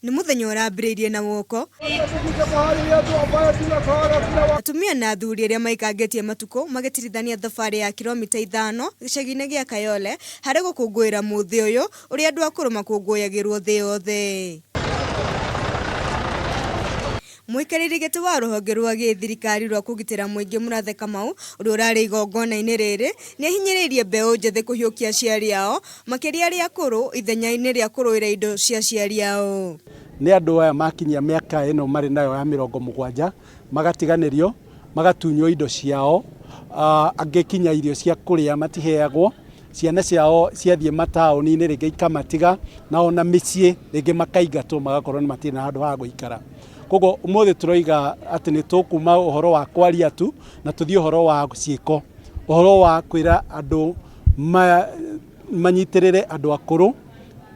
Nĩ mũthenya ũrambĩrĩirie na woko. Atumia na athuri arĩa maikangĩtie matukũ magĩtirithania thabarĩ ya kilomita 5 gĩcagi-inĩ gĩa Kayole harĩ gũkũngũĩra mũthĩ ũyũ ũrĩa andũ akũrũ makũngũyagĩrwo thĩ yothe. Mũikarĩri gĩtĩ wa rũhonge rwa gĩthirikari rwa kũgitĩra mũingĩ Mũrathe Kamau ũrĩa ũrarĩ igongona-inĩ rĩrĩ nĩ ahinyĩrĩirie mbeũ njĩthĩ kũhiũkia aciari ao makĩria arĩa akũrũ ithenya-inĩ rĩa kũrũĩra indo cia aciari ao. Nĩ andũ aya makinyia mĩaka ĩno marĩ nayo ya 70 magatiganĩrio magatunywo indo ciao, angĩkinya irio cia kũrĩa matiheagwo, ciana ciao ciathiĩ mataũni-inĩ rĩngĩ ikamatiga na ona mĩciĩ rĩngĩ makaingatwo magakorwo nĩ matirĩ na handũ ha gũikara. Koguo ũmũthĩ tũroiga atĩ nĩ tũkuma ũhoro wa kwaria tu na tũthiĩ ũhoro wa ciĩko, ũhoro wa kwĩra andũ manyitĩrĩre andũ akũrũ,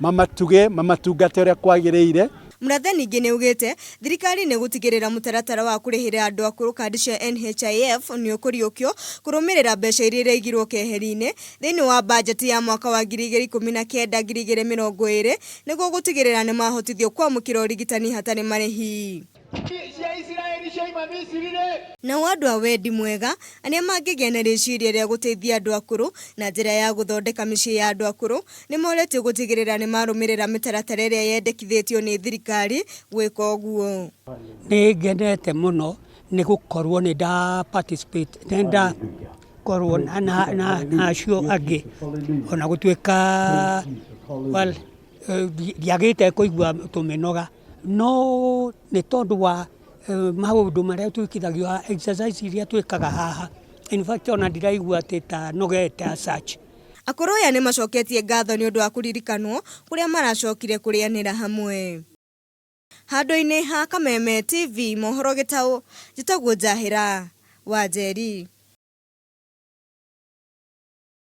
mamatuge mamatungate ũrĩa kwagĩrĩire. Mũrathe ningĩ nĩ ugĩte thirikari nĩ gũtigĩrĩra mũtaratara wa kũrĩhĩra andũ akũrũ kandi cia NHIF nĩ ũkũriũkio kũrũmĩrĩra mbeca iria iraigirwo keheri-inĩ thĩinĩ wa bajeti ya mwaka wa 2019-2020 nĩguo gũtigĩrĩra nĩ mahotithio kwamũkĩra ũrigitani hatarĩ marĩhi. Nao andũ a wendi mwega arĩa mangĩgĩa na rĩciria rĩa gũteithia andũ akũrũ na njĩra ya gũthondeka mĩciĩ ya andũ akũrũ nĩ moretio gũtigĩrĩra nĩ marũmĩrĩra mĩtaratara ĩrĩa yendekithĩtio nĩ thirikari gwĩka ũguo. Nĩ ngenete mũno nĩ gũkorwo nĩ nda participate nenda korwo na acio angĩ ona gũtuĩka ndiagĩte kũigua tũmĩnoga no nĩ tondũ wa maũndũ marĩa twĩkithagio exercise iria twĩkaga haha. In fact ona ndiraigua atĩ ta nogete as such. Akũrũ aya nĩ macoketie ngatho nĩ ũndũ wa kũririkanwo kũrĩa maracokire kũrĩanĩra hamwe. Handũ-inĩ ha Kameme TV mohoro gĩtaũ njĩtagwo Njahĩra Wanjeri.